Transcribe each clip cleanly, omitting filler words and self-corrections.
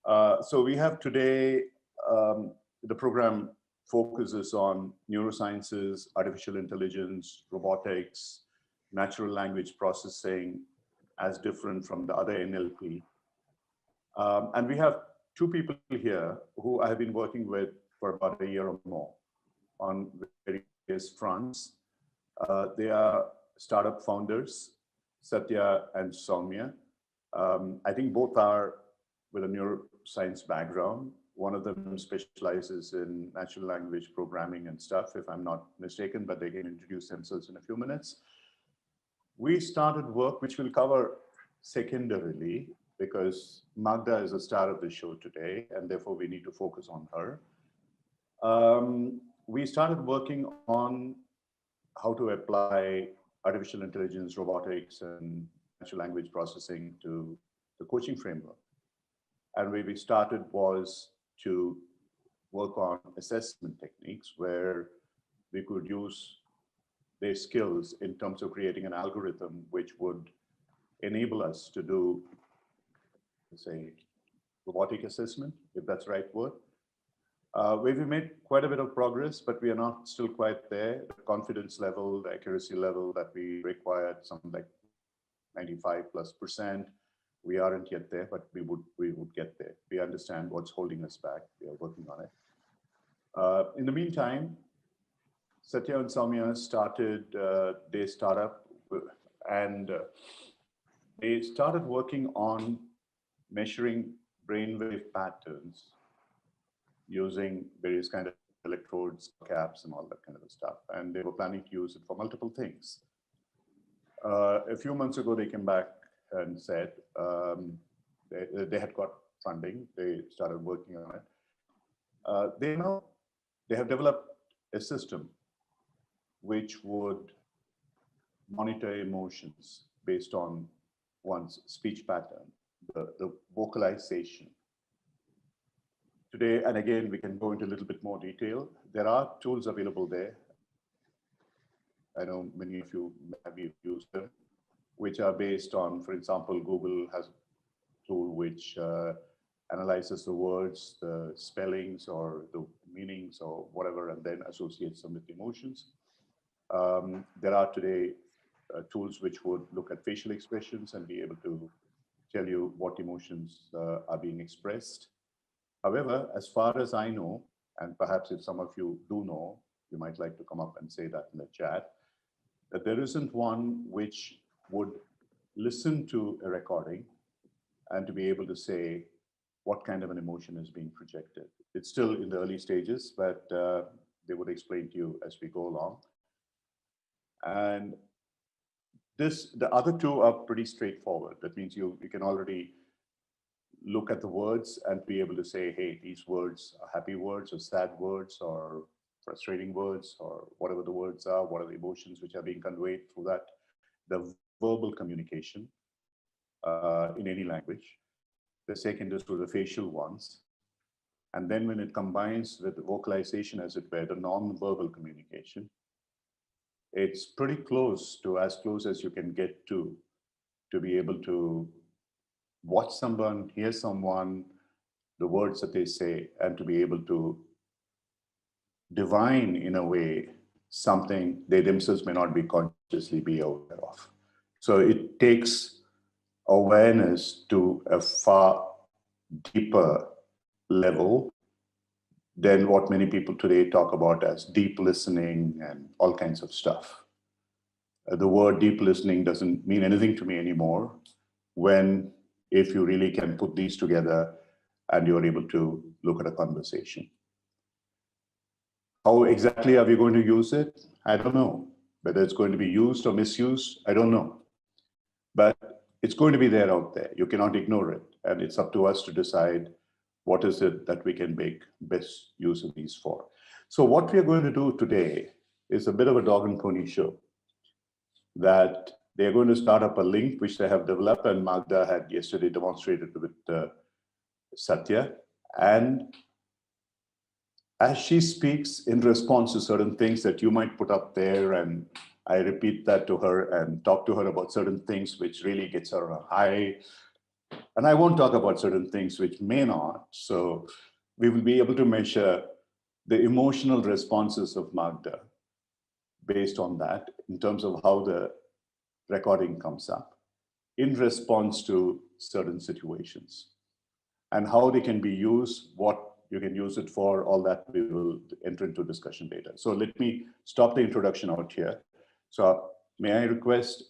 So we have today, the program focuses on neurosciences, artificial intelligence, robotics, natural language processing as different from the other NLP. And we have two people here who I have been working with for about a year or more on various fronts. They are startup founders, Satya and Soumya. I think both are with a neuroscience background. One of them specializes in natural language programming and stuff, if I'm not mistaken, but they can introduce themselves in a few minutes. We started work, which we'll cover secondarily, because Magda is the star of the show today, and therefore we need to focus on her. We started working on how to apply artificial intelligence, robotics, and natural language processing to the coaching framework. And where we started was to work on assessment techniques where we could use their skills in terms of creating an algorithm which would enable us to do, say, robotic assessment, if that's the right word. We've made quite a bit of progress, but we are not still quite there. The confidence level, the accuracy level that we required, something like 95+%. We aren't yet there, but we would get there. We understand what's holding us back. We are working on it. In the meantime, Satya and Soumya started their startup, and they started working on measuring brainwave patterns using various kind of electrodes, caps, and all that kind of stuff. And they were planning to use it for multiple things. A few months ago, they came back and said they had got funding. They started working on it. They have developed a system which would monitor emotions based on one's speech pattern, the vocalization. Today, and again, we can go into a little bit more detail. There are tools available there. I know many of you have used them, which are based on, for example, Google has a tool which analyzes the words, the spellings, or the meanings, or whatever, and then associates them with emotions. There are today tools which would look at facial expressions and be able to tell you what emotions are being expressed. However, as far as I know, and perhaps if some of you do know, you might like to come up and say that in the chat, that there isn't one which would listen to a recording and to be able to say what kind of an emotion is being projected. It's still in the early stages, but they would explain to you as we go along. And the other two are pretty straightforward. That means you can already look at the words and be able to say, hey, these words are happy words or sad words or frustrating words or whatever the words are, what are the emotions which are being conveyed through that, the verbal communication in any language. The second is through the facial ones. And then when it combines with vocalization, as it were, the non-verbal communication, it's pretty close to as close as you can get to be able to watch someone, hear someone, the words that they say, and to be able to divine in a way something they themselves may not be consciously be aware of. So it takes awareness to a far deeper level than what many people today talk about as deep listening and all kinds of stuff. The word deep listening doesn't mean anything to me anymore if you really can put these together and you're able to look at a conversation. How exactly are we going to use it? I don't know. Whether it's going to be used or misused, I don't know. But it's going to be there out there. You cannot ignore it. And it's up to us to decide what is it that we can make best use of these for. So what we are going to do today is a bit of a dog and pony show. That they're going to start up a link which they have developed, and Magda had yesterday demonstrated with Satya. And as she speaks in response to certain things that you might put up there, and I repeat that to her and talk to her about certain things which really gets her a high And I won't talk about certain things which may not. So we will be able to measure the emotional responses of Magda based on that in terms of how the recording comes up in response to certain situations and how they can be used, what you can use it for, all that we will enter into discussion later. So let me stop the introduction out here. So may I request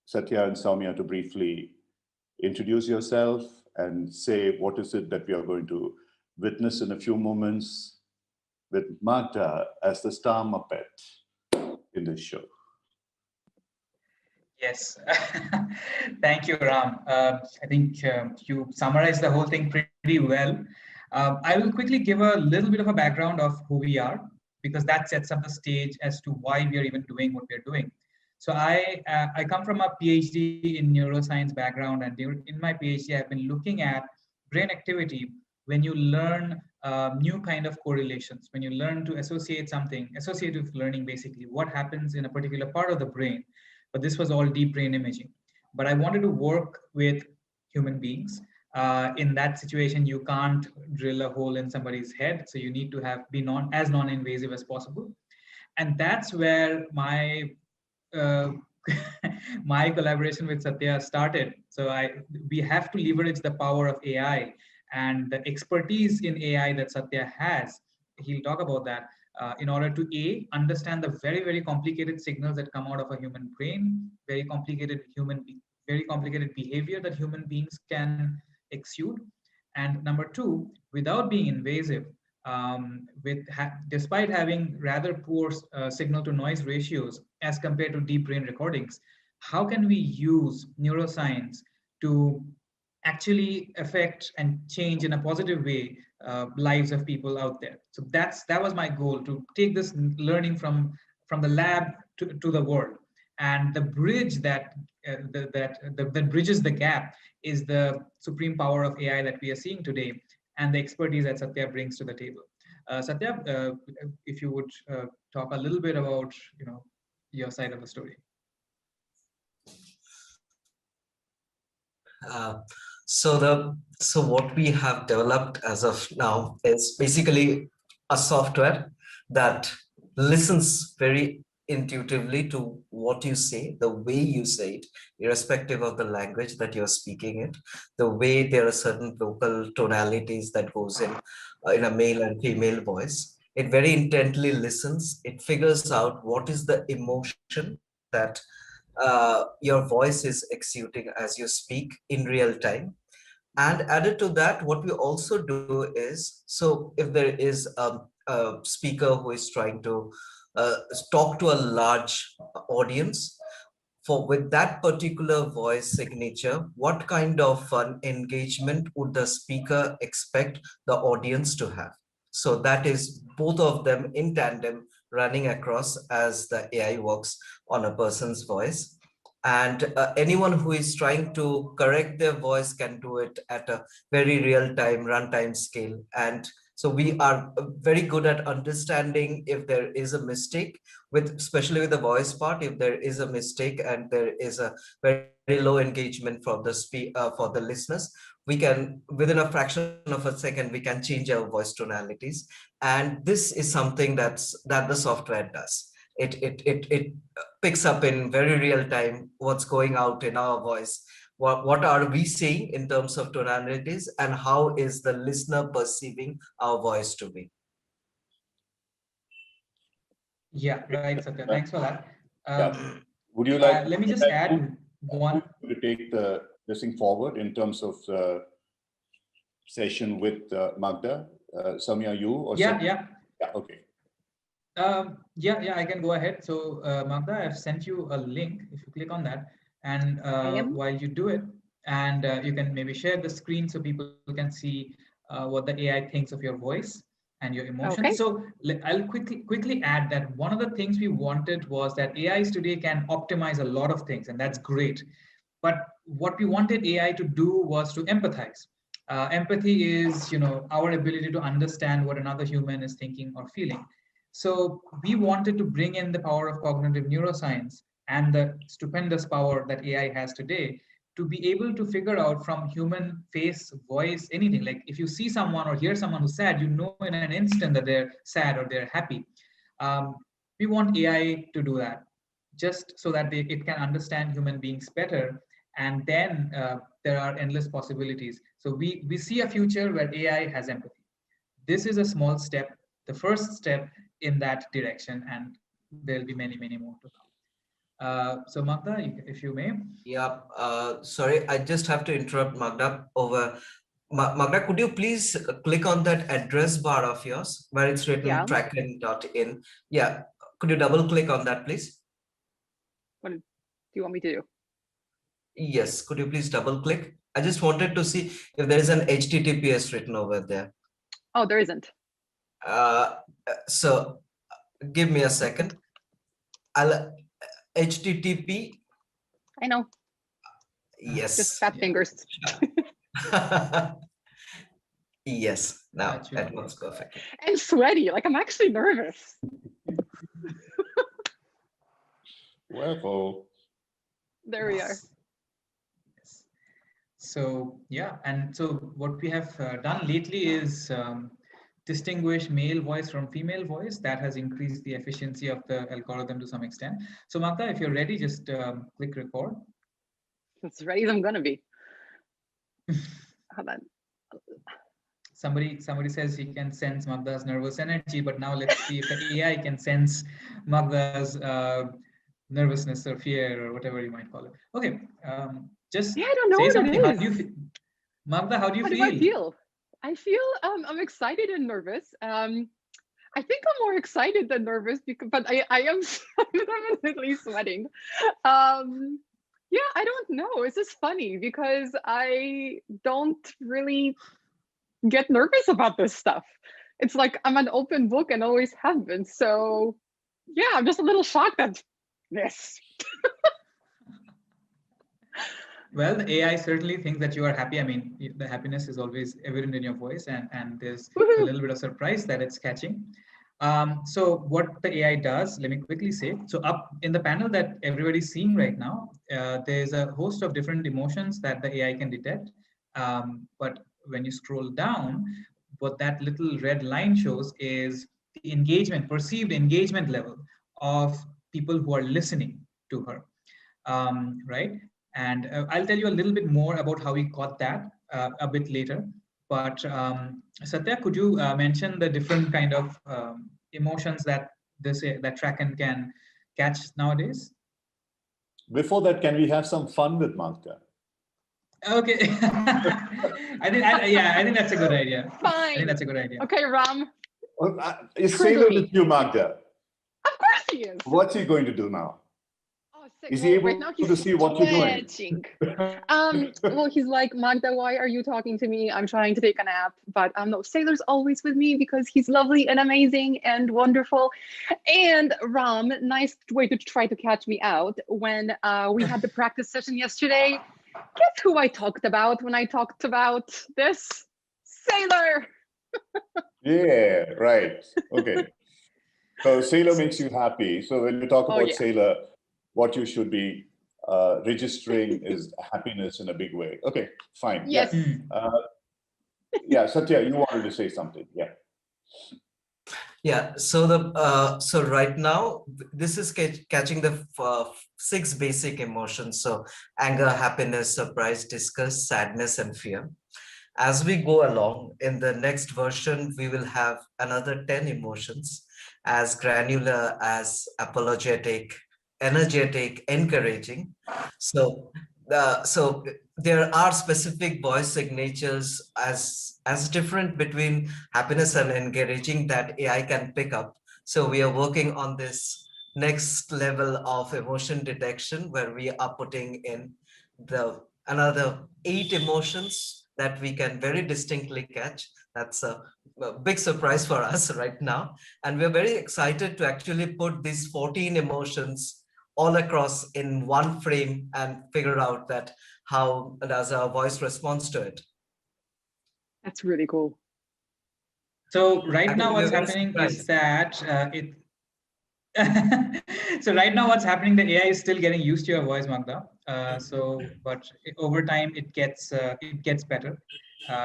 Satya and Soumya to briefly introduce yourself and say what is it that we are going to witness in a few moments with Magda as the star muppet in this show. Yes, thank you, Ram. I think you summarized the whole thing pretty well. I will quickly give a little bit of a background of who we are, because that sets up the stage as to why we are even doing what we are doing. So I come from a PhD in neuroscience background, and in my PhD, I've been looking at brain activity when you learn new kind of correlations, when you learn to associate something, associative learning basically, what happens in a particular part of the brain. But this was all deep brain imaging. But I wanted to work with human beings. In that situation, you can't drill a hole in somebody's head, so you need to have be as non-invasive as possible. And that's where my uh, my collaboration with Satya started. So we have to leverage the power of AI and the expertise in AI that Satya has. He'll talk about that in order to understand the very complicated signals that come out of a human brain, very complicated behavior that human beings can exude, and number two, without being invasive, despite having rather poor signal to noise ratios as compared to deep brain recordings, how can we use neuroscience to actually affect and change in a positive way lives of people out there? So that was my goal, to take this learning from the lab to the world. And the bridge that bridges the gap is the supreme power of AI that we are seeing today, and the expertise that Satya brings to the table. Satya, if you would talk a little bit about your side of the story. So what we have developed as of now is basically a software that listens very intuitively to what you say, the way you say it, irrespective of the language that you're speaking it, the way there are certain vocal tonalities that goes in a male and female voice. It very intently listens. It figures out what is the emotion that your voice is exuding as you speak in real time. And added to that, what we also do is, so if there is a speaker who is trying to talk to a large audience, for with that particular voice signature, what kind of an engagement would the speaker expect the audience to have? So that is both of them in tandem running across as the AI works on a person's voice. And anyone who is trying to correct their voice can do it at a very real-time runtime scale. And so we are very good at understanding if there is a mistake, especially with the voice part. If there is a mistake and there is a very low engagement from for the listeners, we can, within a fraction of a second, we can change our voice tonalities. And this is something that the software does. It picks up in very real time what's going out in our voice, what are we saying in terms of tonalities, and how is the listener perceiving our voice to be. Yeah, right, Satya. Thanks for that. Would you like? Let me just add one to take this thing forward in terms of session with Magda, Soumya, you or yeah. Okay. Yeah, I can go ahead. So Magda, I've sent you a link. If you click on that, and while you do it, and you can maybe share the screen so people can see what the AI thinks of your voice and your emotions. Okay. So I'll quickly add that one of the things we wanted was that AIs today can optimize a lot of things, and that's great. But what we wanted AI to do was to empathize. Empathy is, our ability to understand what another human is thinking or feeling. So we wanted to bring in the power of cognitive neuroscience and the stupendous power that AI has today to be able to figure out from human face, voice, anything. Like if you see someone or hear someone who's sad, you know in an instant that they're sad or they're happy. We want AI to do that, just so that it can understand human beings better. And then there are endless possibilities. So we see a future where AI has empathy. This is a small step, the first step in that direction, and there'll be many, many more to come. So Magda, if you may. Yeah, sorry, I just have to interrupt Magda over. Magda, could you please click on that address bar of yours where it's written tracking.in? Yeah, could you double click on that, please? What do you want me to do? Yes, could you please double click? I just wanted to see if there is an HTTPS written over there. Oh, there isn't. So give me a second. I'll HTTP. I know. Yes. Just fat fingers. Yes. Now that works perfect. And sweaty. Like I'm actually nervous. Well, there we are. Yes. So yeah, and so what we have done lately is distinguish male voice from female voice. That has increased the efficiency of the algorithm to some extent. So Magda, if you're ready, just click record. As ready as I'm gonna be. Hold on. Somebody says he can sense Magda's nervous energy, but now let's see if the AI can sense Magda's nervousness or fear or whatever you might call it. Okay, just I don't know say what something. it How is. do you feel? Magda, how do you How feel? do I feel? I feel I'm excited and nervous. I think I'm more excited than nervous because, but I am definitely sweating. Yeah, I don't know. It's just funny because I don't really get nervous about this stuff. It's like I'm an open book and always have been. So yeah, I'm just a little shocked at this. Well, the AI certainly thinks that you are happy. I mean, the happiness is always evident in your voice, and there's a little bit of surprise that it's catching. So what the AI does, let me quickly say. So up in the panel that everybody's seeing right now, there's a host of different emotions that the AI can detect. But when you scroll down, what that little red line shows is the engagement, perceived engagement level of people who are listening to her, right? And I'll tell you a little bit more about how we got that a bit later. But Satya, could you mention the different kind of emotions that that Tracken can catch nowadays? Before that, can we have some fun with Magda? Okay. I think that's a good idea. Fine. I think that's a good idea. Okay, Ram. Is Sailor with you, Magda? Of course he is. What's he going to do now? Oh, Is he able right now he's to see what you're doing? stretching. Well, he's like, Magda, why are you talking to me? I'm trying to take a nap. But no, Sailor's always with me because he's lovely and amazing and wonderful. And Ram, nice way to try to catch me out. When we had the practice session yesterday, guess who I talked about when I talked about this? Sailor. Yeah, right. Okay. So Sailor makes you happy. So when you talk about Sailor, what you should be registering is happiness in a big way. Okay, fine. Yes. Yeah, Satya, you wanted to say something. Yeah. Yeah. So so right now this is catching the 6 basic emotions. So anger, happiness, surprise, disgust, sadness, and fear. As we go along in the next version, we will have another 10 emotions, as granular as apologetic, energetic, encouraging. So so there are specific voice signatures as different between happiness and encouraging that AI can pick up. So we are working on this next level of emotion detection where we are putting in another 8 emotions that we can very distinctly catch. That's a big surprise for us right now. And we're very excited to actually put these 14 emotions all across in one frame and figure out that how does our voice responds to it. That's really cool. So right now what's happening is that so right now what's happening, the AI is still getting used to your voice, Magda. But over time it gets better.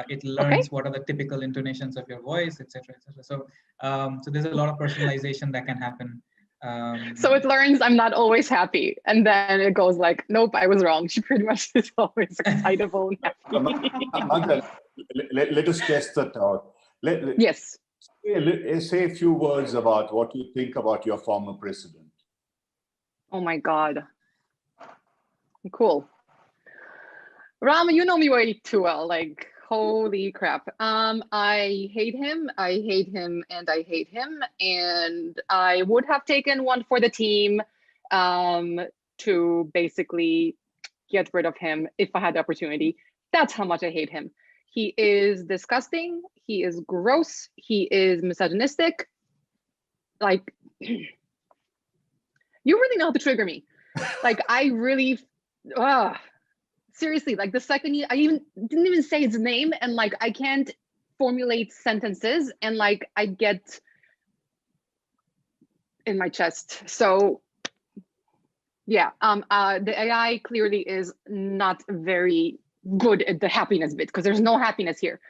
It Okay. learns what are the typical intonations of your voice, etc., etc. So there's a lot of personalization that can happen. So it learns I'm not always happy, and then it goes like, nope, I was wrong. She pretty much is always excitable and happy. Magda, let us test that out. Yes. Say a few words about what you think about your former president. Oh my God. Cool. Ram, you know me way too well. Like, holy crap. I hate him. I hate him, and I hate him. And I would have taken one for the team to basically get rid of him if I had the opportunity. That's how much I hate him. He is disgusting. He is gross. He is misogynistic. Like, you really know how to trigger me. Like, I really, seriously, like the second I didn't even say his name, and like I can't formulate sentences, and like I get in my chest. So yeah, the AI clearly is not very good at the happiness bit, because there's no happiness here.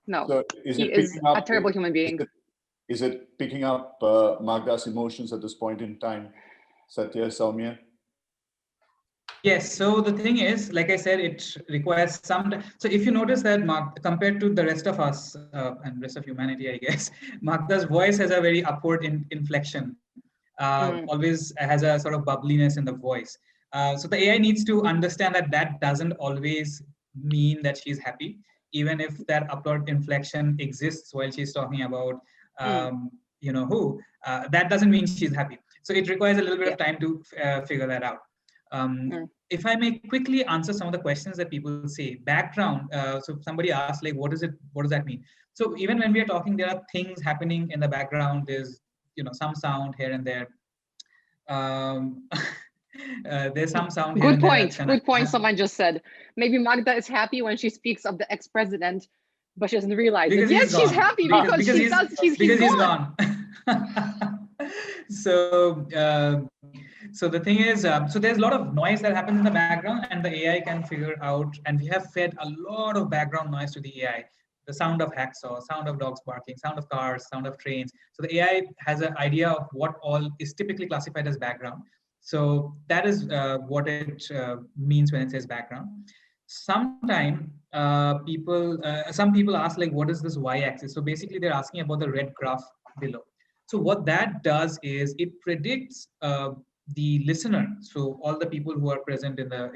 No, So he is a terrible human being. Is it picking up Magda's emotions at this point in time, Satya, Soumya? Yes. So the thing is, like I said, it requires some. So if you notice that compared to the rest of us and rest of humanity, I guess, Magda's voice has a very upward inflection. Always has a sort of bubbliness in the voice. So the AI needs to understand that that doesn't always mean that she's happy, even if that upward inflection exists while she's talking about, that doesn't mean she's happy. So it requires a little bit of time to figure that out. If I may quickly answer some of the questions that people say, background. So somebody asked, like, what does that mean? So even when we are talking, there are things happening in the background. There's some sound here and there. There's some sound here and there. Good point. Someone just said maybe Magda is happy when she speaks of the ex-president, but she doesn't realize it. Yes, she's happy because he's gone. So the thing is, so there's a lot of noise that happens in the background, and the AI can figure out, and we have fed a lot of background noise to the AI. The sound of hacksaw, sound of dogs barking, sound of cars, sound of trains. So the AI has an idea of what all is typically classified as background. So that is what it means when it says background. Sometimes some people ask, like, what is this y-axis? So basically they're asking about the red graph below. So what that does is it predicts the listener, so all the people who are present in the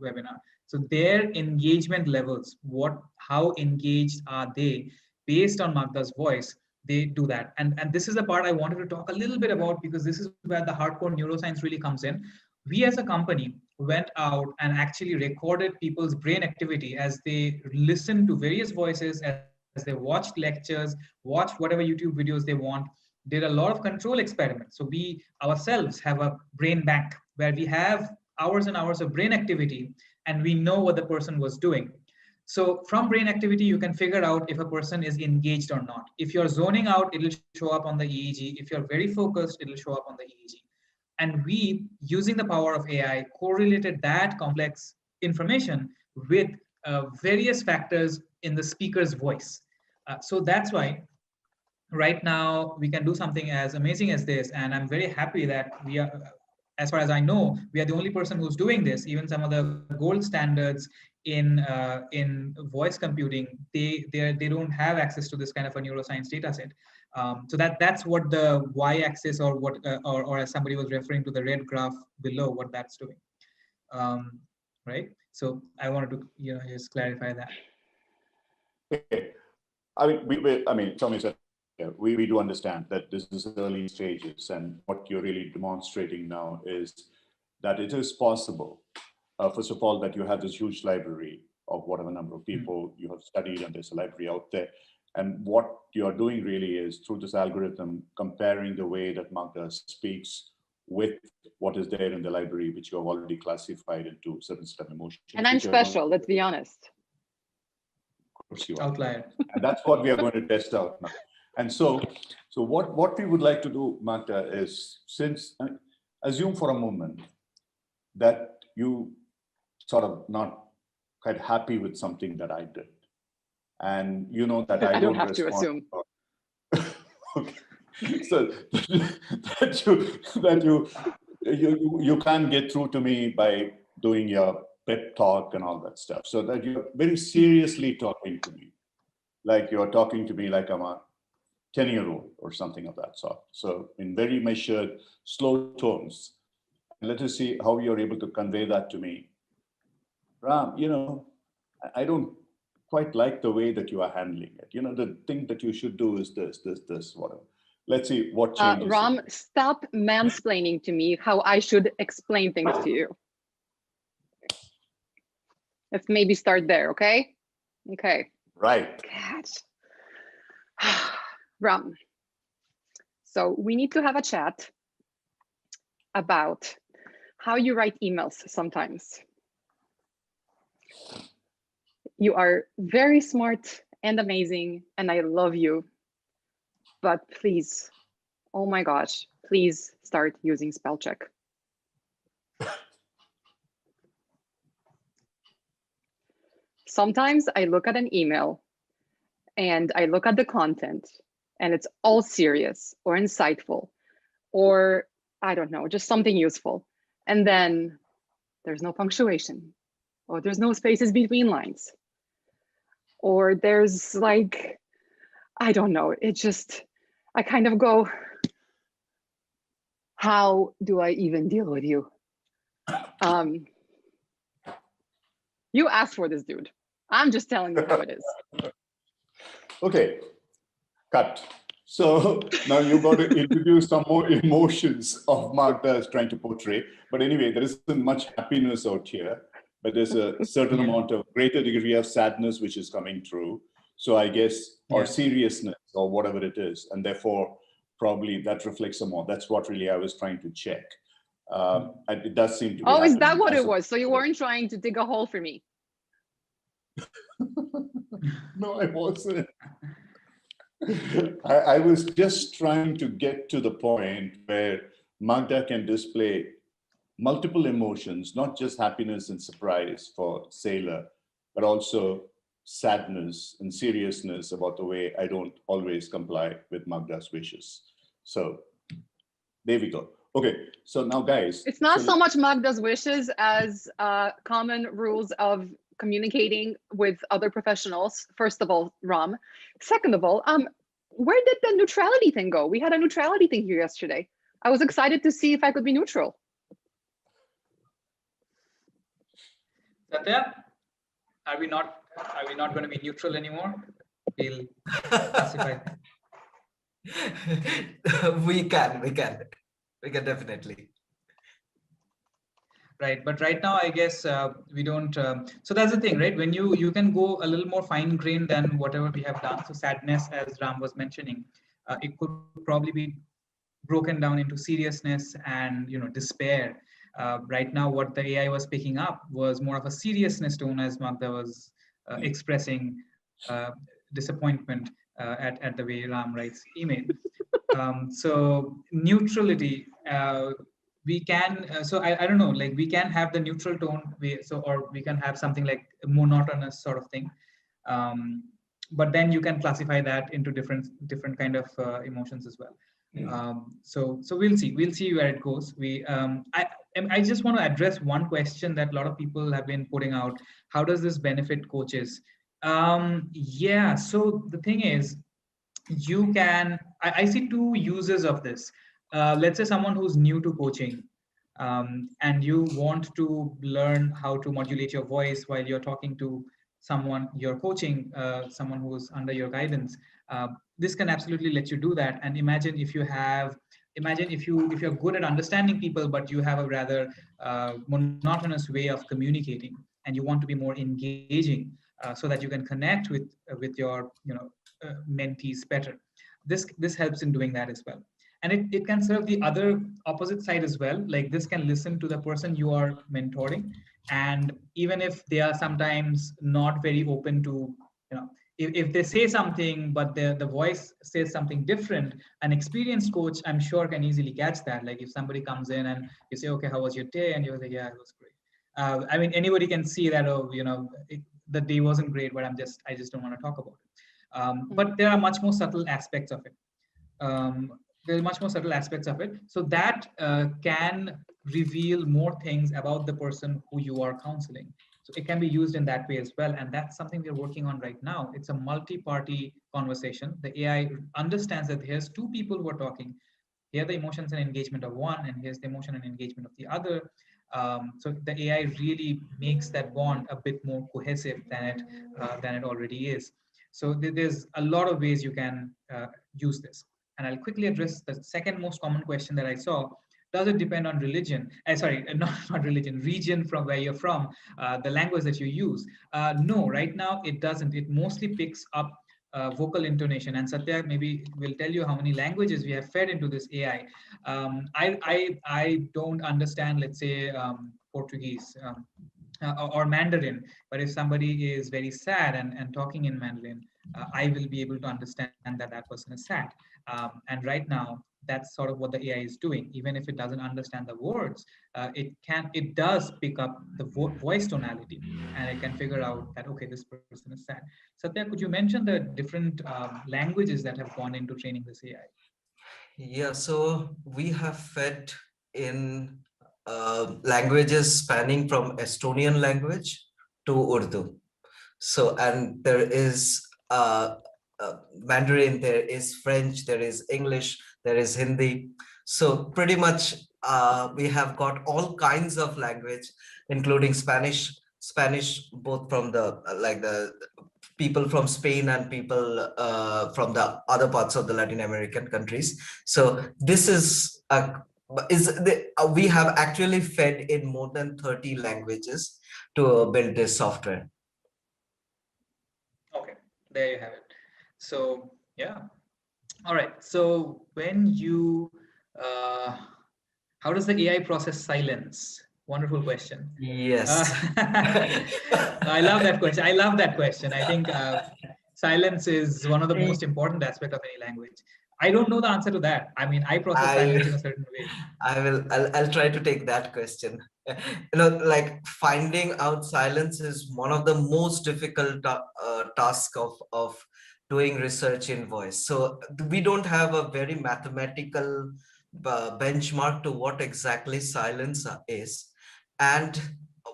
webinar, so their engagement levels, how engaged are they based on Magda's voice. They do that, and this is the part I wanted to talk a little bit about, because this is where the hardcore neuroscience really comes in. We as a company went out and actually recorded people's brain activity as they listened to various voices, as they watched lectures, watched whatever YouTube videos they want, did a lot of control experiments. So we ourselves have a brain bank where we have hours and hours of brain activity, and we know what the person was doing. So from brain activity, you can figure out if a person is engaged or not. If you're zoning out, it'll show up on the EEG. If you're very focused, it'll show up on the EEG. And we, using the power of AI, correlated that complex information with various factors in the speaker's voice. So that's why right now we can do something as amazing as this, and I'm very happy that we are, as far as I know, we are the only person who's doing this. Even some of the gold standards in voice computing, they don't have access to this kind of a neuroscience data set. So that's what the y-axis, or what or as somebody was referring to, the red graph below, what that's doing. Right. So I wanted to just clarify that. Okay. Tommy said, we do understand that this is early stages, and what you're really demonstrating now is that it is possible, first of all, that you have this huge library of whatever number of people you have studied, and there's a library out there. And what you're doing really is, through this algorithm, comparing the way that Magda speaks with what is there in the library, which you have already classified into certain set of emotions. And I'm special, let's be honest. Of course you are. Outlier. And that's what we are going to test out now. And so what we would like to do, Magda, is, since assume for a moment that you sort of not quite happy with something that I did. And you know that I don't don't have to respond. assume. Okay. So you can't get through to me by doing your pep talk and all that stuff. So that you're very seriously talking to me, like you're talking to me like I'm a 10-year-old or something of that sort. So in very measured, slow tones. Let us see how you're able to convey that to me. Ram, I don't quite like the way that you are handling it. The thing that you should do is this, whatever. Let's see what changes. Ram, stop mansplaining to me how I should explain things to you. Let's maybe start there, okay? Okay. Right. Ram, so we need to have a chat about how you write emails sometimes. You are very smart and amazing, and I love you. But please, oh my gosh, please start using spell check. Sometimes I look at an email and I look at the content and it's all serious or insightful or I don't know, just something useful. And then there's no punctuation or there's no spaces between lines. Or there's like, I don't know, I kind of go, how do I even deal with you? You asked for this, dude. I'm just telling you how it is. Okay, cut. So now you've got to introduce some more emotions of Magda is trying to portray. But anyway, there isn't much happiness out here, but there's a certain amount of greater degree of sadness which is coming through. So I guess, or seriousness or whatever it is. And therefore, probably that reflects some more. That's what really I was trying to check. And it does seem to be is that what it was? So you weren't trying to dig a hole for me? No, I wasn't. I was just trying to get to the point where Magda can display multiple emotions, not just happiness and surprise for Sailor, but also sadness and seriousness about the way I don't always comply with Magda's wishes. So there we go. Okay, so now guys. It's not so much Magda's wishes as common rules of communicating with other professionals. First of all, Ram. Second of all, where did the neutrality thing go? We had a neutrality thing here yesterday. I was excited to see if I could be neutral. Satya, are we not going to be neutral anymore? We'll classify. We can definitely. Right, but right now I guess we don't. So that's the thing, right? When you can go a little more fine-grained than whatever we have done. So sadness, as Ram was mentioning, it could probably be broken down into seriousness and despair. Right now, what the AI was picking up was more of a seriousness tone, as Magda was expressing disappointment at the way Ram writes email. So neutrality. We can, I don't know, like we can have the neutral tone, or we can have something like a monotonous sort of thing. But then you can classify that into different kind of emotions as well. So we'll see where it goes. I just want to address one question that a lot of people have been putting out. How does this benefit coaches? So the thing is, you can, I see two uses of this. Let's say someone who's new to coaching, and you want to learn how to modulate your voice while you're talking to someone you're coaching, someone who's under your guidance. This can absolutely let you do that. And imagine if you're good at understanding people, but you have a rather monotonous way of communicating, and you want to be more engaging, so that you can connect with your mentees better. This helps in doing that as well. And it can serve the other opposite side as well. Like this can listen to the person you are mentoring. And even if they are sometimes not very open to, if they say something, but the voice says something different, an experienced coach, I'm sure, can easily catch that. Like if somebody comes in and you say, okay, how was your day? And you're like, yeah, it was great. I mean, anybody can see that, oh, the day wasn't great, but I just don't want to talk about it. But there are much more subtle aspects of it. There are much more subtle aspects of it. So that can reveal more things about the person who you are counseling. So it can be used in that way as well. And that's something we're working on right now. It's a multi-party conversation. The AI understands that here's two people who are talking. Here are the emotions and engagement of one, and here's the emotion and engagement of the other. So the AI really makes that bond a bit more cohesive than it already is. So there's a lot of ways you can use this. And I'll quickly address the second most common question that I saw. Does it depend on religion? Sorry, not religion, region from where you're from, the language that you use? No, right now it doesn't. It mostly picks up vocal intonation. And Satya maybe will tell you how many languages we have fed into this AI. I don't understand, let's say, Portuguese. Or Mandarin, but if somebody is very sad and talking in Mandarin, I will be able to understand that that person is sad. And right now, that's sort of what the AI is doing. Even if it doesn't understand the words, it does pick up the voice tonality, and it can figure out that, okay, this person is sad. Satya, could you mention the different languages that have gone into training this AI? Yeah, so we have fed in languages spanning from Estonian language to Urdu. So, and there is Mandarin, there is French, there is English, there is Hindi. So pretty much we have got all kinds of language, including Spanish both from the like the people from Spain and people from the other parts of the Latin American countries. So this we have actually fed in more than 30 languages to build this software. Okay, there you have it. So yeah. All right. So when you, how does the AI process silence? Wonderful question. Yes. I love that question. I love that question. I think silence is one of the most important aspects of any language. I don't know the answer to that. I mean, I process silence in a certain way. I'll try to take that question. Like finding out silence is one of the most difficult tasks of doing research in voice. So we don't have a very mathematical benchmark to what exactly silence is. And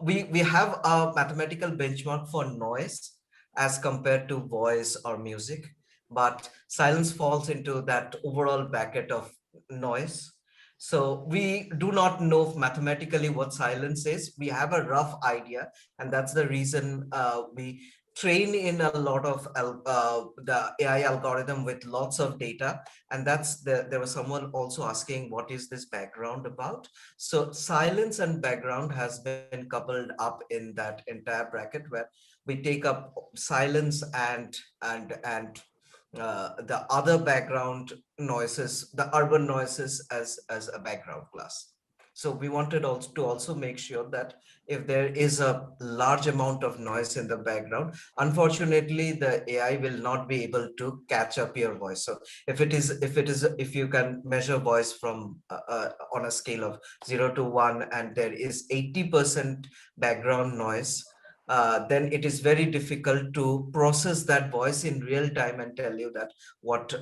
we have a mathematical benchmark for noise as compared to voice or music, but silence falls into that overall bucket of noise. So we do not know mathematically what silence is. We have a rough idea, and that's the reason we train in a lot of the AI algorithm with lots of data. And there was someone also asking, what is this background about? So silence and background has been coupled up in that entire bracket, where we take up silence and the other background noises, the urban noises, as a background class. So we wanted also to make sure that if there is a large amount of noise in the background, unfortunately, the AI will not be able to catch up your voice. So if you can measure voice from on a scale of 0 to 1, and there is 80% background noise, then it is very difficult to process that voice in real time and tell you that what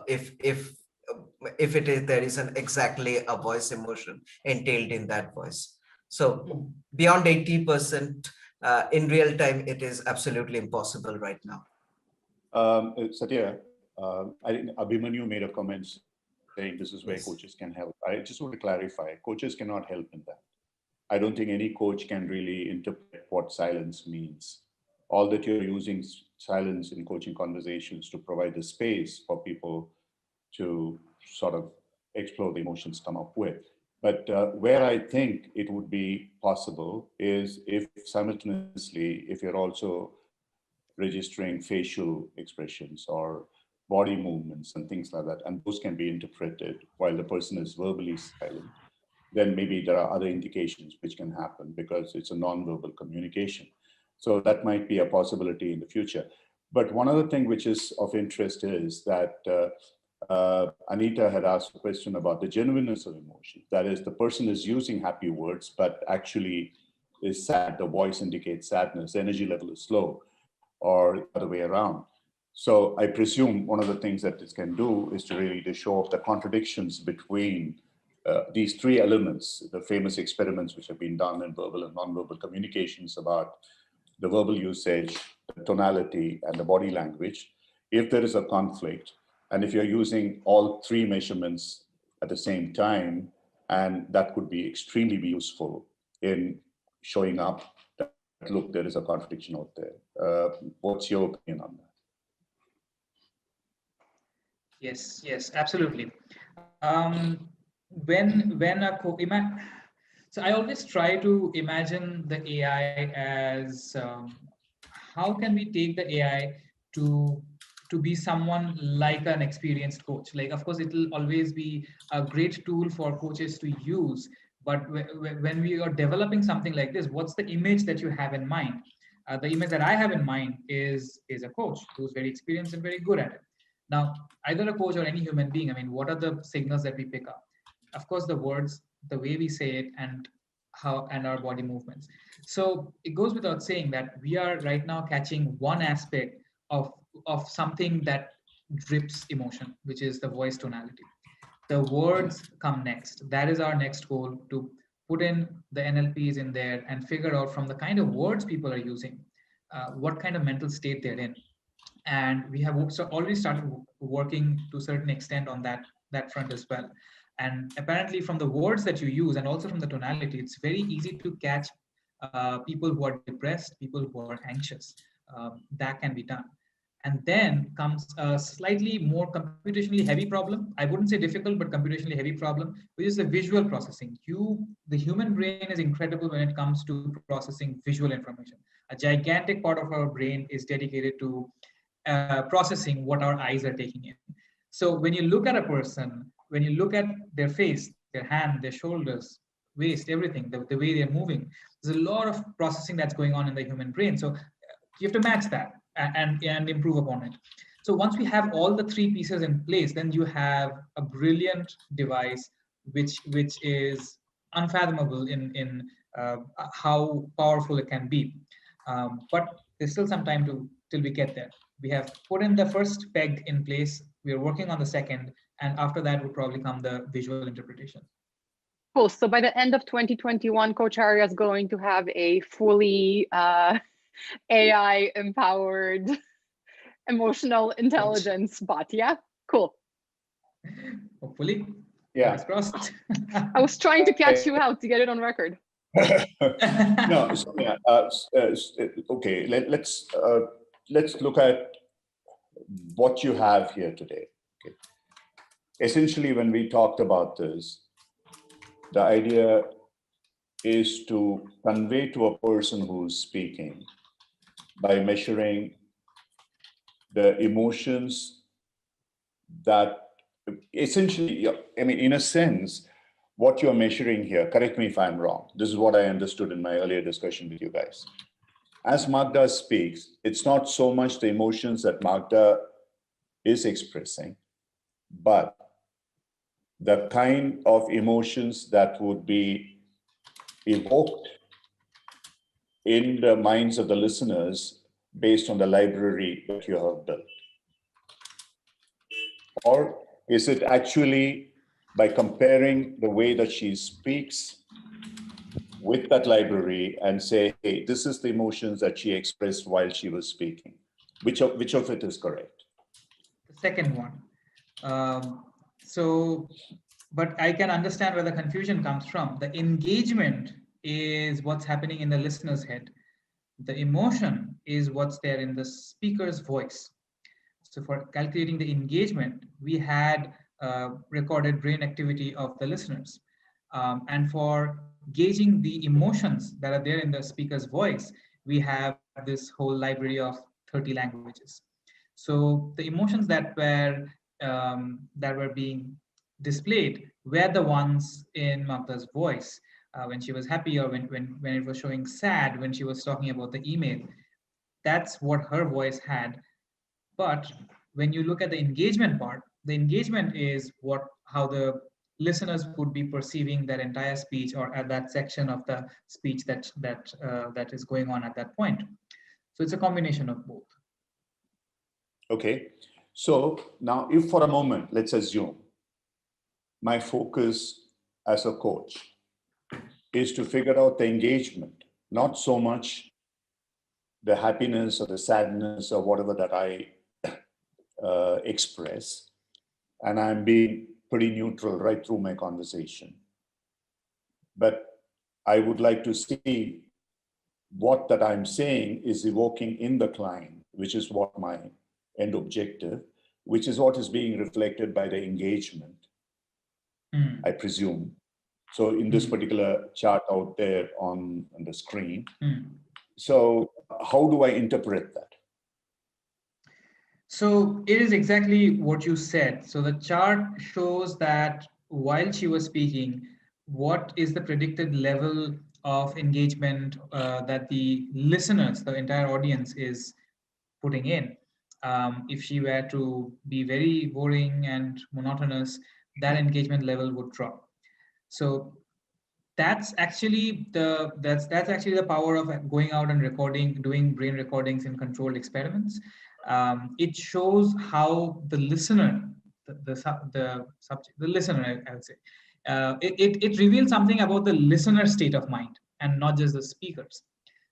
if there is an exactly a voice emotion entailed in that voice. So beyond 80% in real time, it is absolutely impossible right now. Satya, I think Abhimanyu made a comment saying this is where Yes. coaches can help. I just want to clarify, coaches cannot help in that. I don't think any coach can really interpret what silence means. All that you're using silence in coaching conversations to provide the space for people to sort of explore the emotions come up with. But where I think it would be possible is if simultaneously, if you're also registering facial expressions or body movements and things like that, and those can be interpreted while the person is verbally silent, then maybe there are other indications which can happen because it's a non-verbal communication. So that might be a possibility in the future. But one other thing which is of interest is that Anita had asked a question about the genuineness of emotion. That is, the person is using happy words, but actually is sad. The voice indicates sadness, the energy level is low, or the other way around. So I presume one of the things that this can do is to really to show off the contradictions between these three elements, the famous experiments which have been done in verbal and nonverbal communications about the verbal usage, the tonality, and the body language. If there is a conflict, and if you're using all three measurements at the same time, and that could be extremely useful in showing up that, look, there is a contradiction out there. What's your opinion on that? Yes, yes, absolutely. When so I always try to imagine the AI as how can we take the AI to be someone like an experienced coach. Like, of course, it will always be a great tool for coaches to use, but when we are developing something like this, what's the image that you have in mind? The image that I have in mind is a coach who's very experienced and very good at it. Now, either a coach or any human being, I mean, what are the signals that we pick up? Of course, the words, the way we say it, and our body movements. So it goes without saying that we are right now catching one aspect of something that drips emotion, which is the voice tonality. The words come next. That is our next goal, to put in the NLPs in there and figure out from the kind of words people are using, what kind of mental state they're in. And we have already started working to a certain extent on that front as well. And apparently from the words that you use and also from the tonality, it's very easy to catch people who are depressed, people who are anxious. That can be done. And then comes a slightly more computationally heavy problem. I wouldn't say difficult, but computationally heavy problem, which is the visual processing. The human brain is incredible when it comes to processing visual information. A gigantic part of our brain is dedicated to processing what our eyes are taking in. So when you look at a person, when you look at their face, their hand, their shoulders, waist, everything, the way they're moving, there's a lot of processing that's going on in the human brain. So you have to match that and improve upon it. So once we have all the three pieces in place, then you have a brilliant device which is unfathomable in how powerful it can be. But there's still some time till we get there. We have put in the first peg in place. We are working on the second, and after that will probably come the visual interpretation. Cool. So by the end of 2021, Coacharya is going to have a fully AI empowered emotional intelligence bot. Yeah, cool. Hopefully. Yeah. Crossed. I was trying to catch you out to get it on record. No, so yeah, okay. Let's look at what you have here today. Okay. Essentially, when we talked about this, the idea is to convey to a person who's speaking by measuring the emotions that essentially, I mean, in a sense, what you're measuring here, correct me if I'm wrong, this is what I understood in my earlier discussion with you guys. As Magda speaks, it's not so much the emotions that Magda is expressing, but the kind of emotions that would be evoked in the minds of the listeners based on the library that you have built. Or is it actually by comparing the way that she speaks with that library and say, hey, this is the emotions that she expressed while she was speaking? Which of it is correct? The second one. But I can understand where the confusion comes from. The engagement is what's happening in the listener's head. The emotion is what's there in the speaker's voice. So for calculating the engagement, we had recorded brain activity of the listeners. And for gauging the emotions that are there in the speaker's voice, we have this whole library of 30 languages. So the emotions that were being displayed were the ones in Magda's voice when she was happy, or when it was showing sad, when she was talking about the email. That's what her voice had. But when you look at the engagement part, the engagement is how the listeners would be perceiving that entire speech or at that section of the speech that is going on at that point. So it's a combination of both. Okay. So now if for a moment, let's assume my focus as a coach is to figure out the engagement, not so much the happiness or the sadness or whatever that I express, and I'm being pretty neutral right through my conversation. But I would like to see what that I'm saying is evoking in the client, which is what my end objective, which is what is being reflected by the engagement, I presume. So in this particular chart out there on the screen. So how do I interpret that? So it is exactly what you said. So the chart shows that while she was speaking, what is the predicted level of engagement that the listeners, the entire audience, is putting in. If she were to be very boring and monotonous, that engagement level would drop. So that's actually the power of going out and doing brain recordings in controlled experiments. It shows how the listener, the listener, I would say, it reveals something about the listener's state of mind and not just the speakers.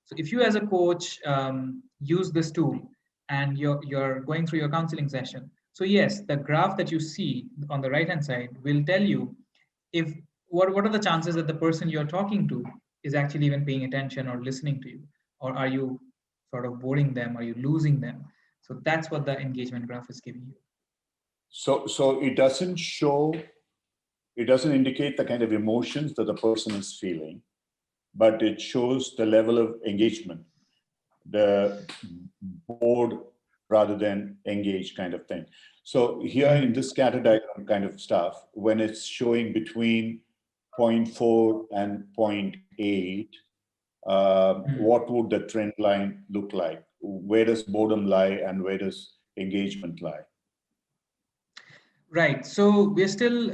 So if you as a coach use this tool and you're going through your counseling session, so yes, the graph that you see on the right hand side will tell you if what are the chances that the person you're talking to is actually even paying attention or listening to you, or are you sort of boring them, are you losing them? So that's what the engagement graph is giving you. So it doesn't show, it doesn't indicate the kind of emotions that the person is feeling, but it shows the level of engagement, the bored rather than engaged kind of thing. So here in this scatter diagram kind of stuff, when it's showing between 0.4 and 0.8, what would the trend line look like? Where does boredom lie and where does engagement lie? Right. So we're still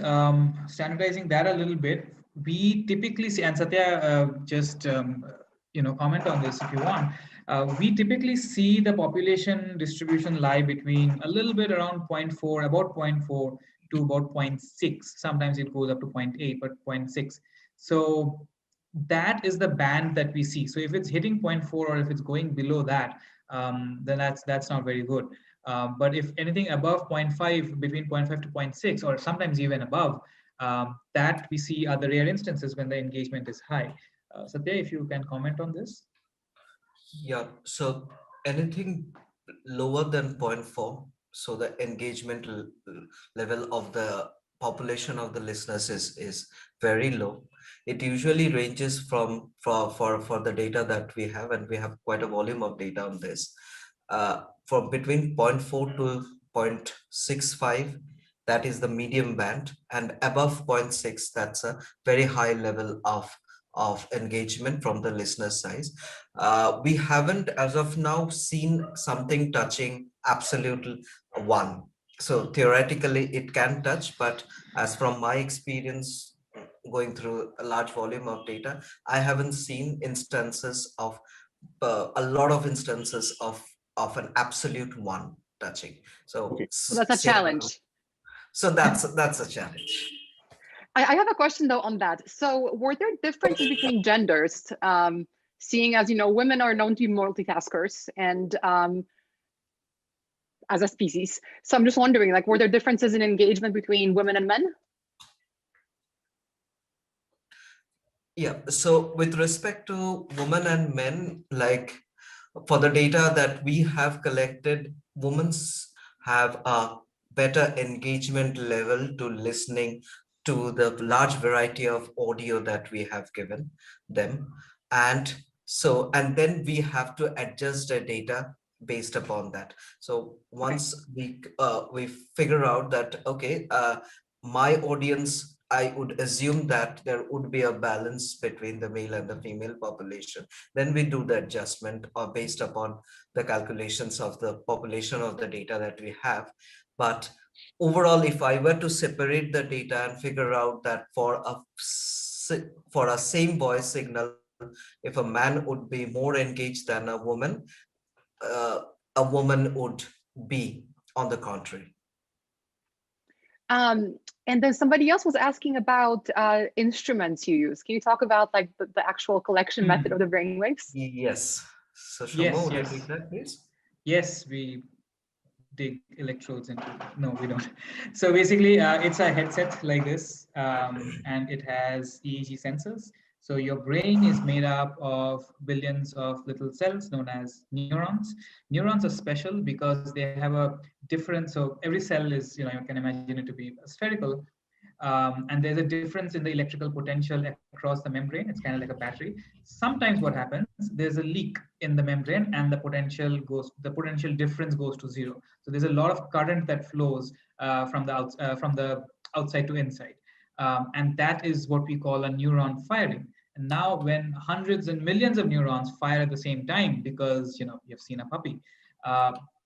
standardizing that a little bit. We typically see, and Satya, just comment on this if you want. We typically see the population distribution lie between a little bit around 0.4, about 0.4 to about 0.6. Sometimes it goes up to 0.8, but 0.6. So that is the band that we see. So if it's hitting 0.4 or if it's going below that, then that's not very good. But if anything above 0.5, between 0.5 to 0.6, or sometimes even above, that we see are the rare instances when the engagement is high. Satya, if you can comment on this. Yeah, so anything lower than 0.4, so the engagement level of the population of the listeners is very low. It usually ranges from for the data that we have, and we have quite a volume of data on this, from between 0.4 to 0.65, that is the medium band, and above 0.6, that's a very high level of engagement from the listener side. We haven't as of now seen something touching absolute 1. So theoretically it can touch, but as from my experience going through a large volume of data, I haven't seen instances of a lot of instances of an absolute 1 touching. So Okay. So that's a challenge. So that's a challenge. I have a question though on that. So were there differences between genders? Seeing as, women are known to be multitaskers and as a species. So I'm just wondering, were there differences in engagement between women and men? Yeah, so with respect to women and men, like for the data that we have collected, women have a better engagement level to listening to the large variety of audio that we have given them. And then we have to adjust the data based upon that. So once we figure out that, okay, my audience I would assume that there would be a balance between the male and the female population. Then we do the adjustment based upon the calculations of the population of the data that we have. But overall, if I were to separate the data and figure out that for a same voice signal, if a man would be more engaged than uh, a woman would be on the contrary. And then somebody else was asking about instruments you use. Can you talk about like the actual collection method of the brainwaves? Yes. So Yes, Shoma, would you yes. take that, please? Yes, we dig electrodes into, no, we don't. So basically, it's a headset like this, and it has EEG sensors. So your brain is made up of billions of little cells known as neurons. Neurons are special because they have a different, so every cell is, you can imagine it to be spherical. And there's a difference in the electrical potential across the membrane. It's kind of like a battery. Sometimes what happens, there's a leak in the membrane and the potential difference goes to zero. So there's a lot of current that flows from the outside to inside. And that is what we call a neuron firing. And now when hundreds and millions of neurons fire at the same time, because you've seen a puppy,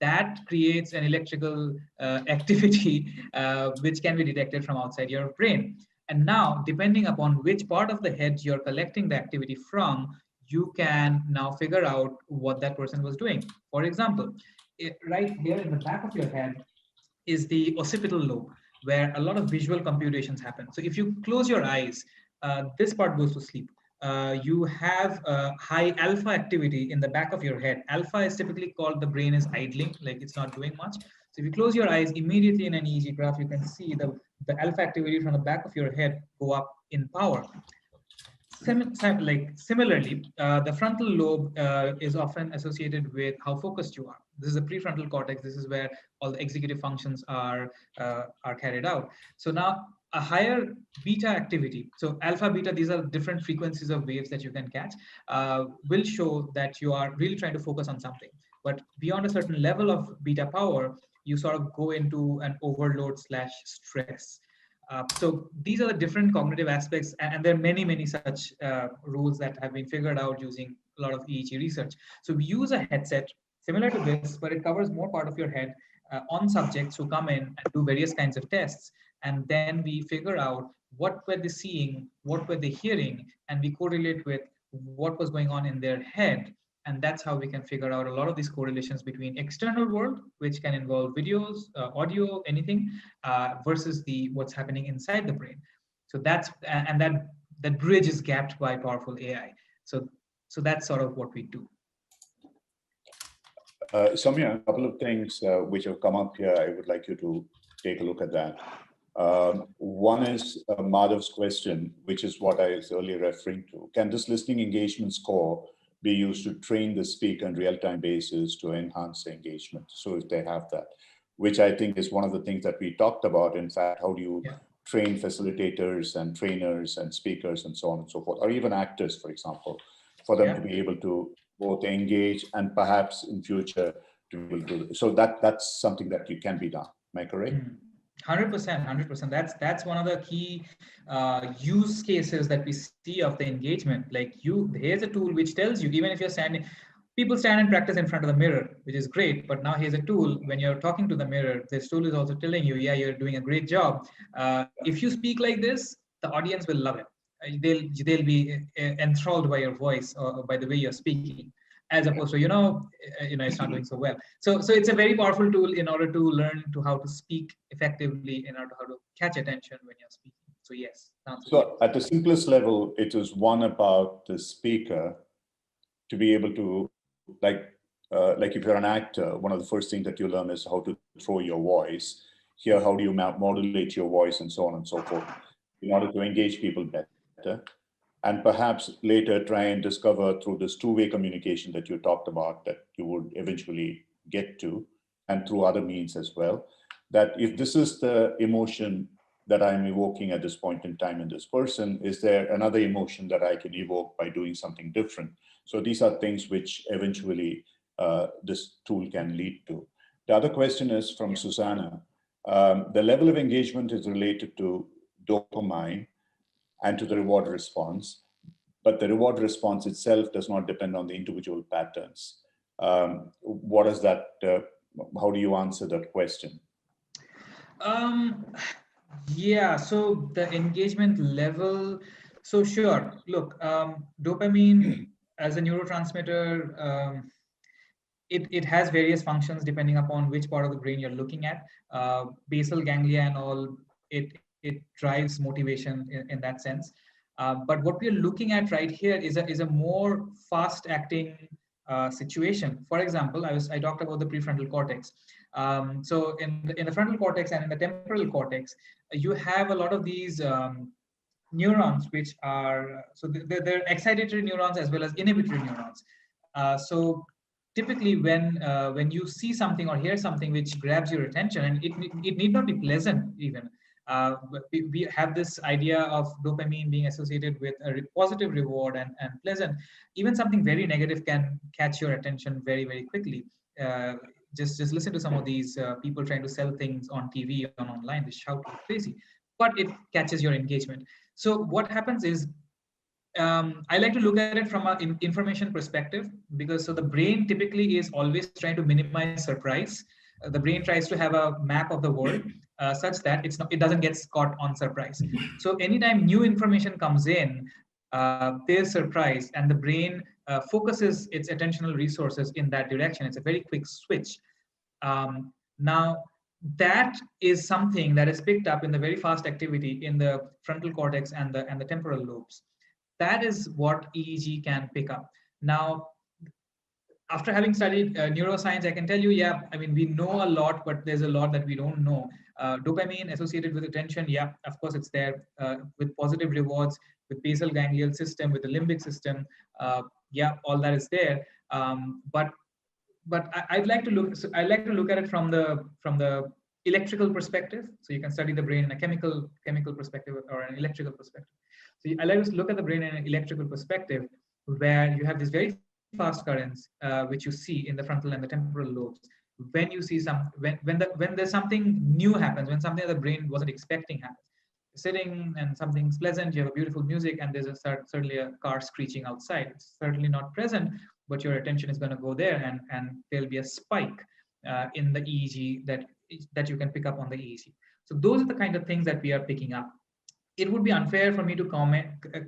that creates an electrical activity which can be detected from outside your brain. And now, depending upon which part of the head you're collecting the activity from, you can now figure out what that person was doing. For example, right here in the back of your head is the occipital lobe, where a lot of visual computations happen. So if you close your eyes, this part goes to sleep. You have high alpha activity in the back of your head. Alpha is typically called the brain is idling, like it's not doing much. So if you close your eyes, immediately in an EEG graph, you can see the alpha activity from the back of your head go up in power. Similarly, the frontal lobe is often associated with how focused you are. This is the prefrontal cortex. This is where all the executive functions are carried out. So now a higher beta activity, so alpha, beta, these are different frequencies of waves that you can catch, will show that you are really trying to focus on something. But beyond a certain level of beta power, you sort of go into an overload / stress. So these are the different cognitive aspects, and there are many such rules that have been figured out using a lot of EEG research. So we use a headset similar to this, but it covers more part of your head on subjects who come in and do various kinds of tests. And then we figure out what were they seeing, what were they hearing, and we correlate with what was going on in their head. And that's how we can figure out a lot of these correlations between external world, which can involve videos, audio, anything, versus what's happening inside the brain. So that bridge is gapped by powerful AI. So that's sort of what we do. Soumya, a couple of things which have come up here. I would like you to take a look at that. One is Madhav's question, which is what I was earlier referring to. Can this listening engagement score be used to train the speaker on real-time basis to enhance the engagement? So if they have that, which I think is one of the things that we talked about. In fact, how do you train facilitators and trainers and speakers and so on and so forth, or even actors, for example, for them to be able to both engage and perhaps in future to be able to. So that's something that can be done. Am I correct? 100%. That's one of the key use cases that we see of the engagement. Like here's a tool which tells you, even if you're standing, people stand and practice in front of the mirror, which is great. But now here's a tool, when you're talking to the mirror, this tool is also telling you, yeah, you're doing a great job. If you speak like this, the audience will love it. They'll be enthralled by your voice or by the way you're speaking, as opposed to it's not doing so well. So it's a very powerful tool in order to learn how to speak effectively, in order how to catch attention when you're speaking. So yes. So at the simplest level, it is one about the speaker to be able to, like if you're an actor, one of the first things that you learn is how to throw your voice. Here, how do you modulate your voice and so on and so forth in order to engage people better. And perhaps later try and discover through this two-way communication that you talked about, that you would eventually get to, and through other means as well, that if this is the emotion that I'm evoking at this point in time in this person, is there another emotion that I can evoke by doing something different? So these are things which eventually this tool can lead to. The other question is from Susanna. The level of engagement is related to dopamine and to the reward response, but the reward response itself does not depend on the individual patterns. What is that? How do you answer that question? Yeah, so the engagement level. So sure, look, dopamine as a neurotransmitter, it has various functions depending upon which part of the brain you're looking at. Basal ganglia and all, it drives motivation in that sense. But what we're looking at right here is a more fast acting situation. For example, I talked about the prefrontal cortex. So in the frontal cortex and in the temporal cortex, you have a lot of these neurons which are, so they're excitatory neurons as well as inhibitory neurons. So typically when you see something or hear something which grabs your attention, and it need not be pleasant even, we have this idea of dopamine being associated with a positive reward and pleasant. Even something very negative can catch your attention very, very quickly. Just listen to some of these people trying to sell things on TV, on online. They shout like crazy, but it catches your engagement. So what happens is, I like to look at it from an information perspective, because so the brain typically is always trying to minimize surprise. The brain tries to have a map of the world such that it doesn't get caught on surprise. So anytime new information comes in, there's surprise, and the brain focuses its attentional resources in that direction. It's a very quick switch. Now, that is something that is picked up in the very fast activity in the frontal cortex and the temporal lobes. That is what EEG can pick up. Now, after having studied neuroscience, I can tell you, yeah, I mean, we know a lot, but there's a lot that we don't know. Dopamine associated with attention, yeah, of course it's there, with positive rewards, with basal ganglial system, with the limbic system, yeah, all that is there. But I'd like to look. So I like to look at it from the electrical perspective. So you can study the brain in a chemical perspective or an electrical perspective. So I like to look at the brain in an electrical perspective, where you have these very fast currents, which you see in the frontal and the temporal lobes. When you see when there's something new happens, when something that the brain wasn't expecting happens. You're sitting and something's pleasant, you have a beautiful music, and there's certainly a car screeching outside. It's certainly not present, but your attention is going to go there, and there'll be a spike in the EEG that you can pick up on the EEG. So those are the kind of things that we are picking up. It would be unfair for me to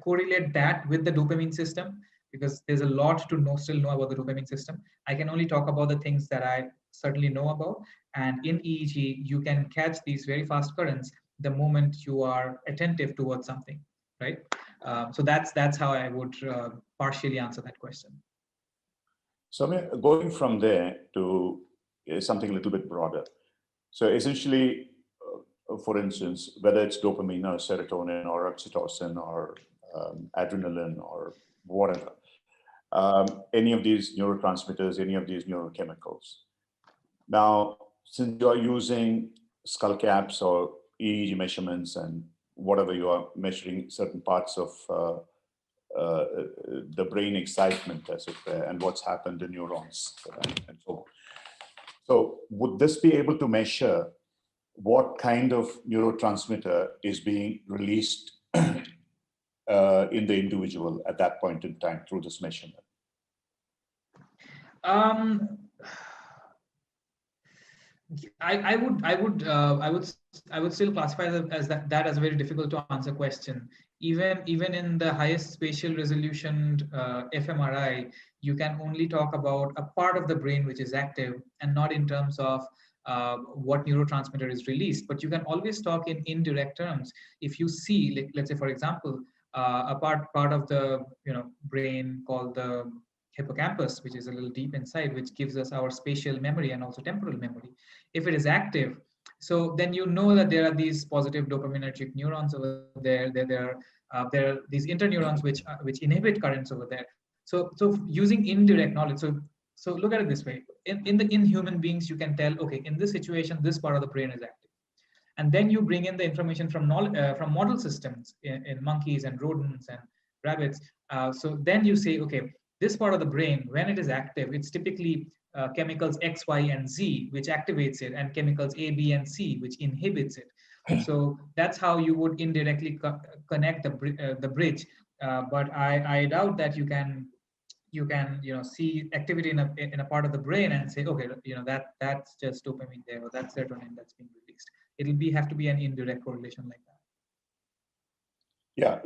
correlate that with the dopamine system, because there's a lot to still know about the dopamine system. I can only talk about the things that I certainly know about. And in EEG, you can catch these very fast currents the moment you are attentive towards something, right? So that's how I would partially answer that question. So going from there to something a little bit broader. So essentially, for instance, whether it's dopamine or serotonin or oxytocin or adrenaline or whatever, any of these neurotransmitters, any of these neurochemicals. Now, since you're using skull caps or EEG measurements and whatever, you are measuring certain parts of the brain excitement, as it were, and what's happened to neurons and so on. So would this be able to measure what kind of neurotransmitter is being released in the individual at that point in time through this measurement? I would still classify as that as a very difficult to answer question. Even in the highest spatial resolution fMRI, you can only talk about a part of the brain which is active, and not in terms of what neurotransmitter is released. But you can always talk in indirect terms. If you see, like, let's say, for example, a part of the brain called the hippocampus, which is a little deep inside, which gives us our spatial memory and also temporal memory. If it is active, so then you know that there are these positive dopaminergic neurons over there. There are these interneurons which inhibit currents over there. So using indirect knowledge. So look at it this way. In human beings, you can tell, okay, in this situation, this part of the brain is active. And then you bring in the information from model systems in monkeys and rodents and rabbits. So then you say, okay, this part of the brain, when it is active, it's typically chemicals X, Y, and Z, which activates it, and chemicals A, B, and C, which inhibits it. So that's how you would indirectly connect the bridge. But I doubt that you can see activity in a part of the brain and say, okay, that's just dopamine there, or that's serotonin that's being released. Have to be an indirect correlation like that. Yeah,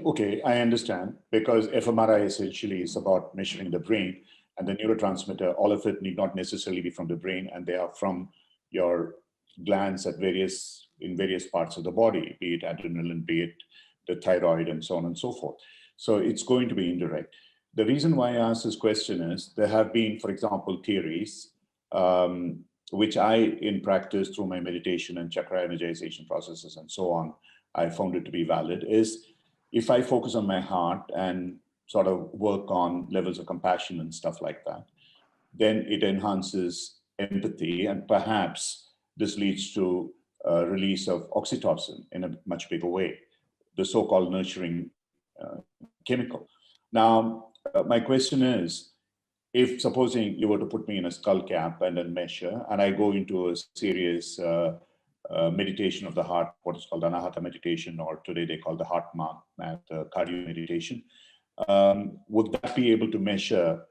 okay, I understand, because fMRI essentially is about measuring the brain, and the neurotransmitter, all of it need not necessarily be from the brain, and they are from your glands in various parts of the body, be it adrenaline, be it the thyroid, and so on and so forth. So it's going to be indirect. The reason why I ask this question is there have been, for example, theories, which I, in practice through my meditation and chakra energization processes and so on, I found it to be valid, is if I focus on my heart and sort of work on levels of compassion and stuff like that, then it enhances empathy, and perhaps this leads to a release of oxytocin in a much bigger way, the so-called nurturing chemical. Now, my question is, if supposing you were to put me in a skull cap and then measure, and I go into a serious meditation of the heart, what is called anahata meditation, or today they call the heart math, cardio meditation, would that be able to measure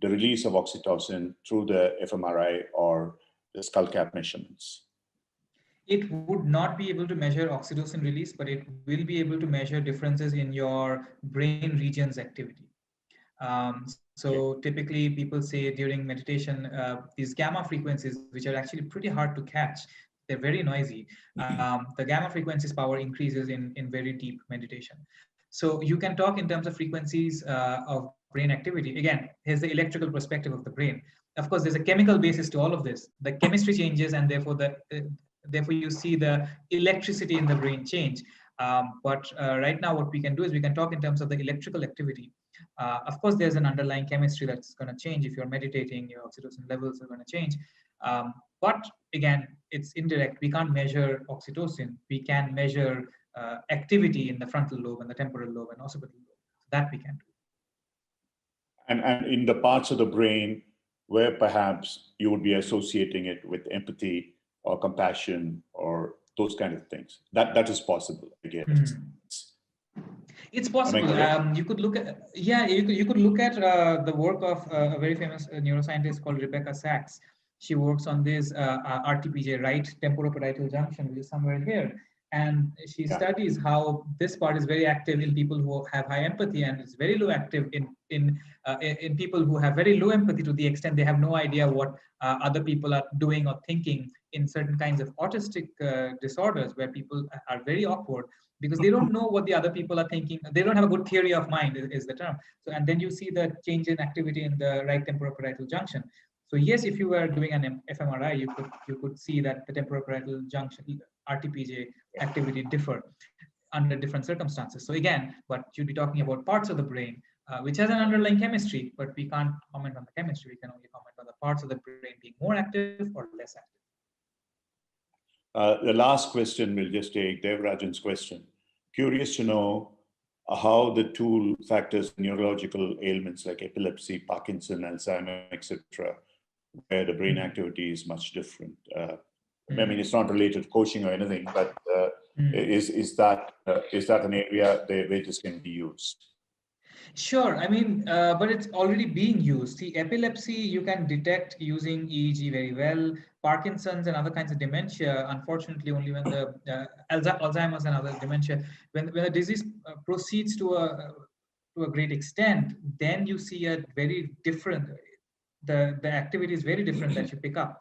the release of oxytocin through the fMRI or the skull cap measurements? It would not be able to measure oxytocin release, but it will be able to measure differences in your brain regions activity. So typically people say during meditation, these gamma frequencies, which are actually pretty hard to catch, they're very noisy. The gamma frequencies power increases in very deep meditation. So you can talk in terms of frequencies of brain activity. Again, here's the electrical perspective of the brain. Of course, there's a chemical basis to all of this. The chemistry changes, and therefore you see the electricity in the brain change. But right now what we can do is we can talk in terms of the electrical activity. Of course, there's an underlying chemistry that's going to change. If you're meditating, your oxytocin levels are going to change. But again, it's indirect. We can't measure oxytocin. We can measure activity in the frontal lobe and the temporal lobe and occipital lobe. That we can do. And in the parts of the brain where perhaps you would be associating it with empathy or compassion or those kind of things, that is possible, I guess. It's possible. You could look at you could look at the work of a very famous neuroscientist called Rebecca Sachs. She works on this RTPJ, right temporoparietal junction, which is somewhere here, and she studies how this part is very active in people who have high empathy, and it's very low active in people who have very low empathy, to the extent they have no idea what other people are doing or thinking in certain kinds of autistic disorders, where people are very awkward because they don't know what the other people are thinking. They don't have a good theory of mind, is the term. So, and then you see the change in activity in the right temporoparietal junction. So yes, if you were doing an fMRI, you could see that the temporoparietal junction, RTPJ activity differ under different circumstances. So again, but you'd be talking about parts of the brain which has an underlying chemistry, but we can't comment on the chemistry. We can only comment on the parts of the brain being more active or less active. The last question we'll just take, Devrajan's question. Curious to know how the tool factors neurological ailments like epilepsy, Parkinson, Alzheimer, etc., where the brain activity is much different. I mean, it's not related to coaching or anything, but is that an area where this can be used? Sure. I mean, but it's already being used. See, epilepsy you can detect using EEG very well. Parkinson's and other kinds of dementia, unfortunately, only when the Alzheimer's and other dementia, when the disease proceeds to a great extent, then you see a very different. The activity is very different that you pick up.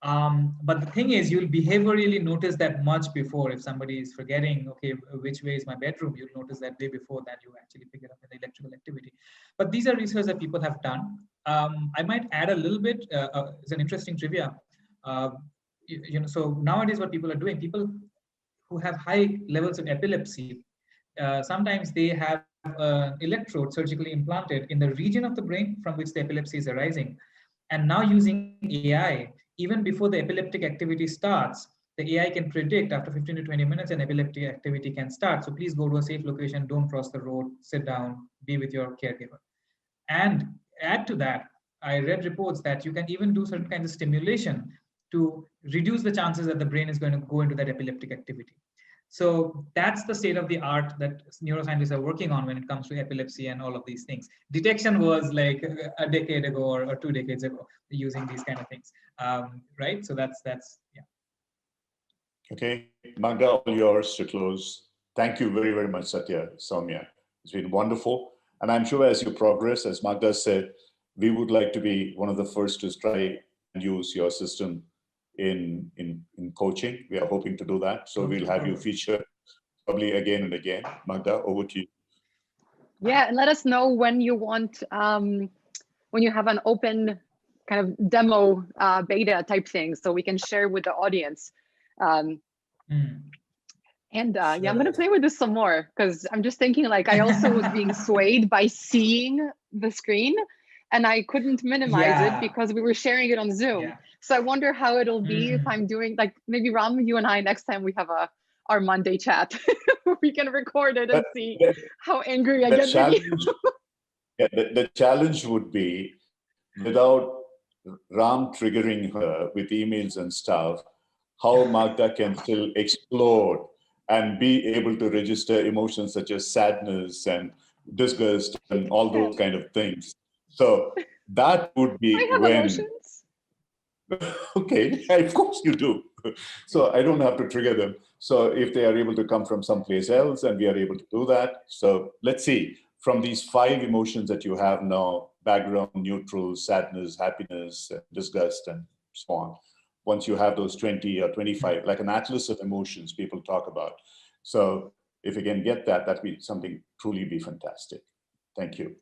But the thing is, you'll behaviorally notice that much before. If somebody is forgetting, okay, which way is my bedroom, you'll notice that way before that you actually pick it up in the electrical activity. But these are research that people have done. I might add a little bit. It's an interesting trivia. So nowadays what people are doing, people who have high levels of epilepsy, sometimes they have an electrode surgically implanted in the region of the brain from which the epilepsy is arising. And now using AI, even before the epileptic activity starts, the AI can predict after 15 to 20 minutes an epileptic activity can start. So please go to a safe location, don't cross the road, sit down, be with your caregiver. And add to that, I read reports that you can even do certain kinds of stimulation to reduce the chances that the brain is going to go into that epileptic activity. So that's the state of the art that neuroscientists are working on when it comes to epilepsy and all of these things. Detection was like a decade ago or 2 decades ago using these kind of things, right? So that's yeah. Okay, Magda, all yours to close. Thank you very, very much, Satya, Soumya. It's been wonderful. And I'm sure as you progress, as Magda said, we would like to be one of the first to try and use your system in coaching. We are hoping to do that. So we'll have you feature probably again and again. Magda, over to you. Yeah, and let us know when you want, when you have an open kind of demo beta type thing, so we can share with the audience. And yeah, I'm going to play with this some more, because I'm just thinking, like, I also was being swayed by seeing the screen, and I couldn't minimize it because we were sharing it on Zoom. So I wonder how it'll be if I'm doing, like, maybe Ram, you and I, next time we have our Monday chat, we can record it and see how angry I get with you. Yeah, the challenge would be, without Ram triggering her with emails and stuff, how Magda can still explode and be able to register emotions such as sadness and disgust and all those kind of things. So that would be I have when... emotions. Okay, of course you do. So I don't have to trigger them. So if they are able to come from someplace else and we are able to do that. So let's see, from these 5 emotions that you have now, background, neutral, sadness, happiness, disgust, and so on. Once you have those 20 or 25, like an atlas of emotions people talk about. So if you can get that, that'd be something truly be fantastic. Thank you.